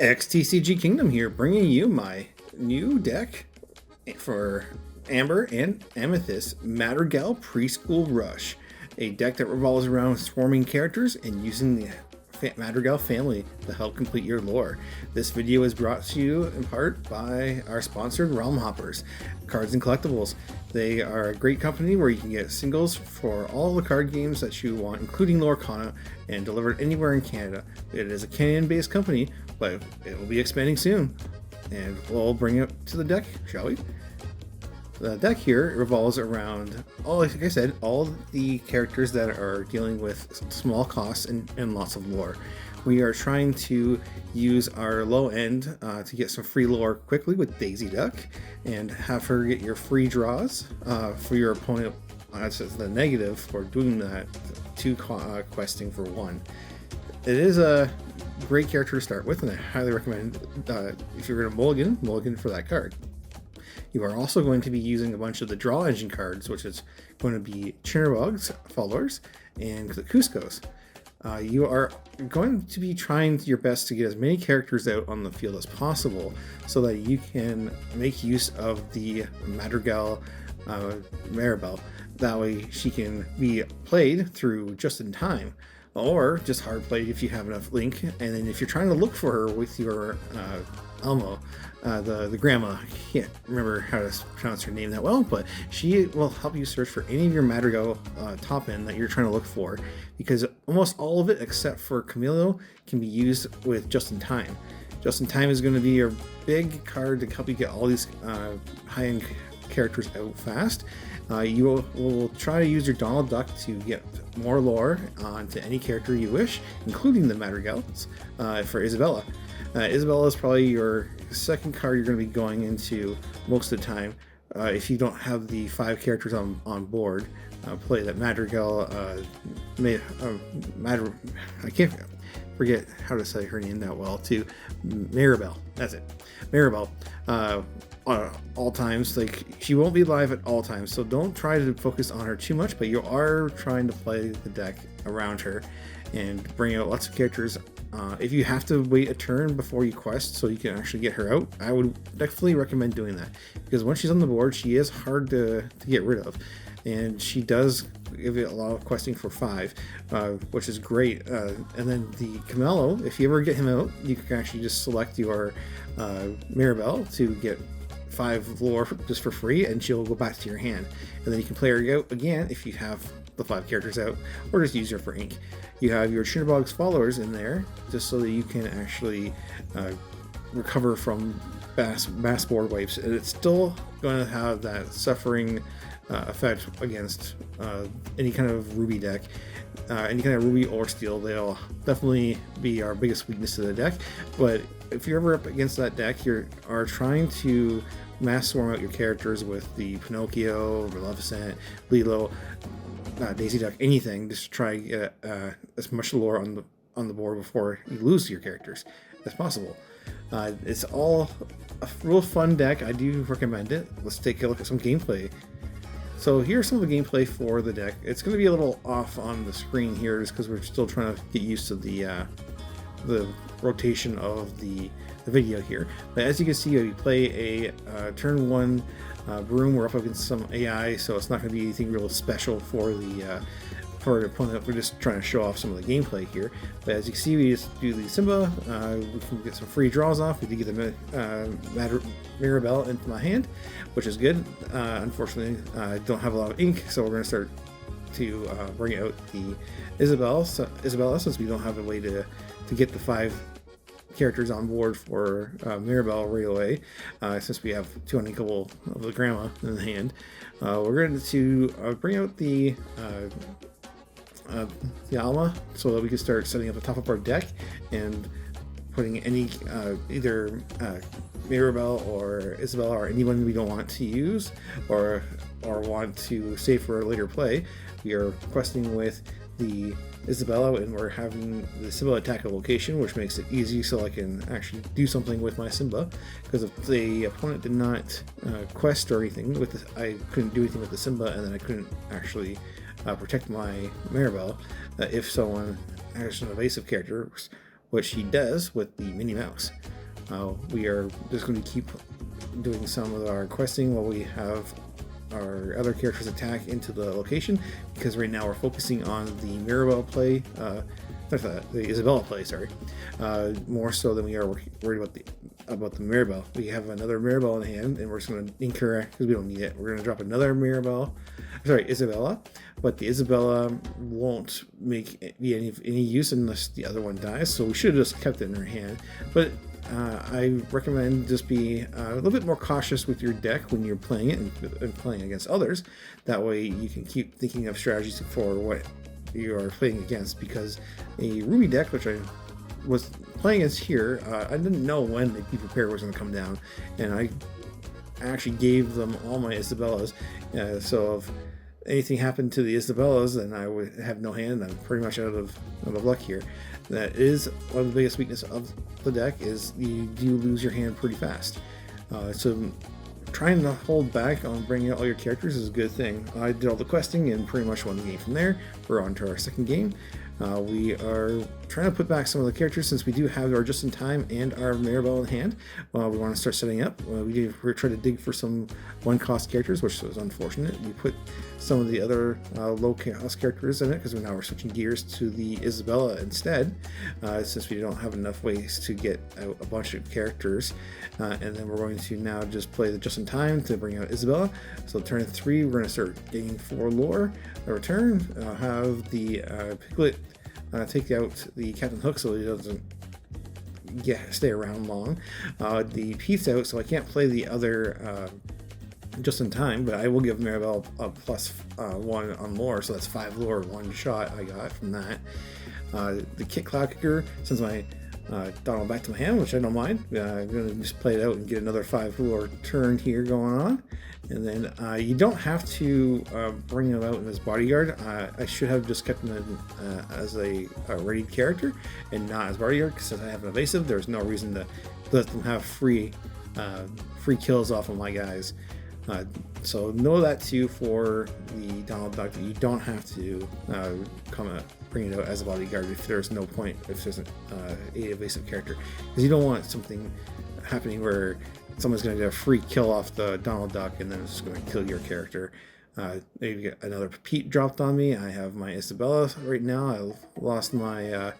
XTCG Kingdom here, bringing you my new deck for Amber and Amethyst Madrigal Preschool Rush, a deck that revolves around swarming characters and using the Madrigal family to help complete your lore. This video is brought to you in part by our sponsored Realm Hoppers, Cards and Collectibles. They are a great company where you can get singles for all the card games that you want, including Lorcana, and delivered anywhere in Canada. It is a Canadian-based company, but it will be expanding soon. And we'll bring it to the deck, shall we? The deck here revolves around, like I said, all the characters that are dealing with small costs and lots of lore. We are trying to use our low end to get some free lore quickly with Daisy Duck and have her get your free draws for your opponent. That's the negative for doing that, 2 questing for 1. It is a great character to start with, and I highly recommend if you're going to mulligan for that card. You are also going to be using a bunch of the draw engine cards, which is going to be Chinnerbog's followers and the Cusco's. You are going to be trying your best to get as many characters out on the field as possible so that you can make use of the Madrigal Maribel. That way she can be played through just in time, or just hard played if you have enough link. And then if you're trying to look for her with your Elmo, the grandma, I can't remember how to pronounce her name that well, but she will help you search for any of your Madrigal top end that you're trying to look for, because almost all of it except for Camilo can be used with Just in Time. Just in Time is going to be a big card to help you get all these high-end characters out fast. You will try to use your Donald Duck to get more lore onto any character you wish, including the Madrigals for Isabella. Isabella is probably your second card you're going to be going into most of the time. If you don't have the 5 characters on board, play that Madrigal. I can't forget how to say her name that well too. Maribel. That's it. Maribel. All times, like, she won't be live at all times, so don't try to focus on her too much, but you are trying to play the deck around her and bring out lots of characters. If you have to wait a turn before you quest so you can actually get her out, I would definitely recommend doing that, because once she's on the board, she is hard to get rid of, and she does give you a lot of questing for 5, which is great. And then the Camelo, if you ever get him out, you can actually just select your Maribel to get 5 lore just for free, and she'll go back to your hand, and then you can play her out again if you have the 5 characters out, or just use her for ink. You have your Chinnerbog's followers in there just so that you can actually recover from mass board wipes, and it's still going to have that suffering effect against any kind of Ruby deck. Any kind of Ruby or Steel, they'll definitely be our biggest weakness to the deck. But if you're ever up against that deck, you are trying to mass swarm out your characters with the Pinocchio, Maleficent, Lilo, Daisy Duck, anything, just to try to get as much lore on the board before you lose your characters as possible. It's all a real fun deck. I do recommend it. Let's take a look at some gameplay. So here's some of the gameplay for the deck. It's going to be a little off on the screen here just because we're still trying to get used to the rotation of the video here. But as you can see, we play a turn 1 Broom. We're up against some AI, so it's not going to be anything real special for the opponent. We're just trying to show off some of the gameplay here. But as you can see, we just do the Simba. We can get some free draws off. We did get the Maribel into my hand, which is good. Unfortunately, I don't have a lot of ink, so we're going to start to bring out the Isabella, since we don't have a way to get the 5 characters on board for Maribel right away, since we have 2 unequal of the grandma in the hand. We're going to bring out the Alma so that we can start setting up the top of our deck and putting any either Maribel or Isabella or anyone we don't want to use or want to save for a later play. We are questing with the Isabella, and we're having the Simba attack a location, which makes it easy so I can actually do something with my Simba, because if the opponent did not quest or anything with the, I couldn't do anything with the Simba, and then I couldn't actually protect my Maribel if someone has an evasive character, which he does with the Minnie Mouse. We are just going to keep doing some of our questing while we have our other characters attack into the location, because right now we're focusing on the Mirabelle play, the Isabella play, sorry, more so than we are worried about the Mirabelle. We have another Mirabelle in hand, and we're just going to incorrect because we don't need it. We're going to drop another Isabella, but the Isabella won't be any use unless the other one dies. So we should have just kept it in our hand, but I recommend just be a little bit more cautious with your deck when you're playing it and playing against others. That way you can keep thinking of strategies for what you are playing against, because a Ruby deck, which I was playing against here, I didn't know when the Be Prepared was going to come down, and I actually gave them all my Isabellas, so if anything happened to the Isabellas, then I would have no hand. I'm pretty much out of luck here. That is one of the biggest weaknesses of the deck, is you do lose your hand pretty fast. So trying to hold back on bringing out all your characters is a good thing. I did all the questing and pretty much won the game from there. We're on to our second game. We are trying to put back some of the characters since we do have our Just in Time and our Mirabelle in hand. We want to start setting up. We're trying to dig for some one-cost characters, which was unfortunate. We put some of the other low-cost characters in it because now we're switching gears to the Isabella instead, since we don't have enough ways to get out a bunch of characters. And then we're going to now just play the Just in Time to bring out Isabella. So turn 3, we're going to start getting 4 lore. A return, have the Piglet take out the Captain Hook so he doesn't stay around long. The Pete's out, so I can't play the other Just in Time, but I will give Mirabelle a +1 on lore, so that's 5 lore, 1 shot I got from that. The Kit Cloud Kicker, since my Donald back to my hand, which I don't mind. I'm going to just play it out and get another 5 lore turn here going on. And then you don't have to bring him out in his bodyguard. I should have just kept him in, as a ready character and not as bodyguard, because since I have an evasive, there's no reason to let them have free kills off of my guys. So know that too for the Donald Duck, that you don't have to bring it out as a bodyguard if there's no point, if there's an evasive character, because you don't want something happening where someone's going to get a free kill off the Donald Duck and then it's going to kill your character. Maybe get another Pete dropped on me. I have my Isabella right now. I lost my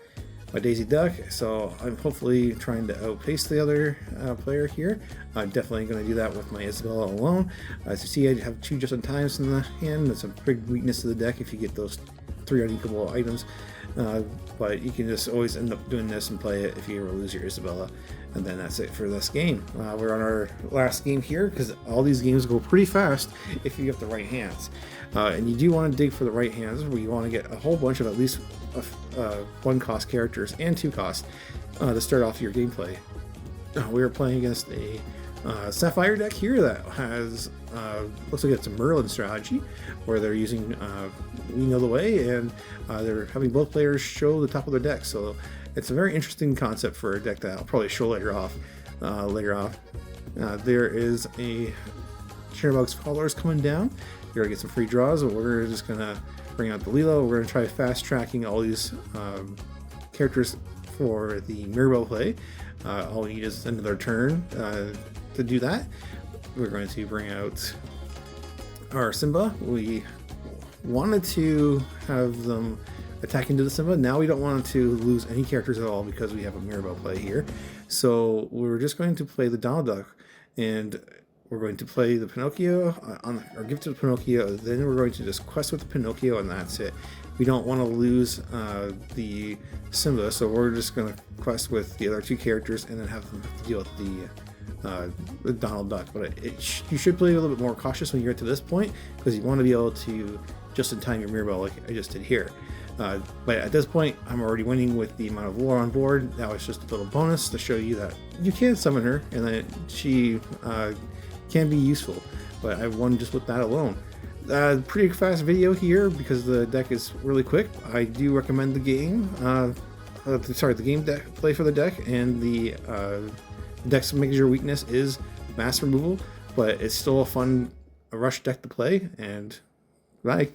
Daisy Duck, so I'm hopefully trying to outpace the other player here. I'm definitely going to do that with my Isabella alone. As you see, I have 2 Just in Times in the hand. That's a big weakness of the deck if you get those 3 unequal items, but you can just always end up doing this and play it if you ever lose your Isabella. And then that's it for this game. We're on our last game here, because all these games go pretty fast if you have the right hands. And you do want to dig for the right hands, where you want to get a whole bunch of at least 1-cost characters and 2-cost to start off your gameplay. We are playing against a Sapphire deck here that has looks like it's a Merlin strategy, where they're using We Know the Way, and they're having both players show the top of their deck. So it's a very interesting concept for a deck that I'll probably show later off. There is a Shutterbug's Followers coming down. You're gonna get some free draws, but we're just gonna bring out the Lilo. We're gonna try fast tracking all these characters for the Mirabelle play. All we need is another turn to do that. We're going to bring out our Simba. We wanted to have them attack into the Simba. Now we don't want to lose any characters at all because we have a Mirabelle play here. So we're just going to play the Donald Duck, and we're going to play the Pinocchio or give to the Pinocchio. Then we're going to just quest with the Pinocchio, and that's it. We don't want to lose the Simba, so we're just going to quest with the other 2 characters and then have them deal with the Donald Duck. But you should play a little bit more cautious when you get to this point, because you want to be able to just in time your Mirabelle like I just did here. But at this point, I'm already winning with the amount of lore on board. That was just a little bonus to show you that you can summon her and that she can be useful. But I won just with that alone. Pretty fast video here because the deck is really quick. I do recommend the game. The game deck play for the deck, and the deck's major weakness is mass removal, but it's still a fun rush deck to play. And bye.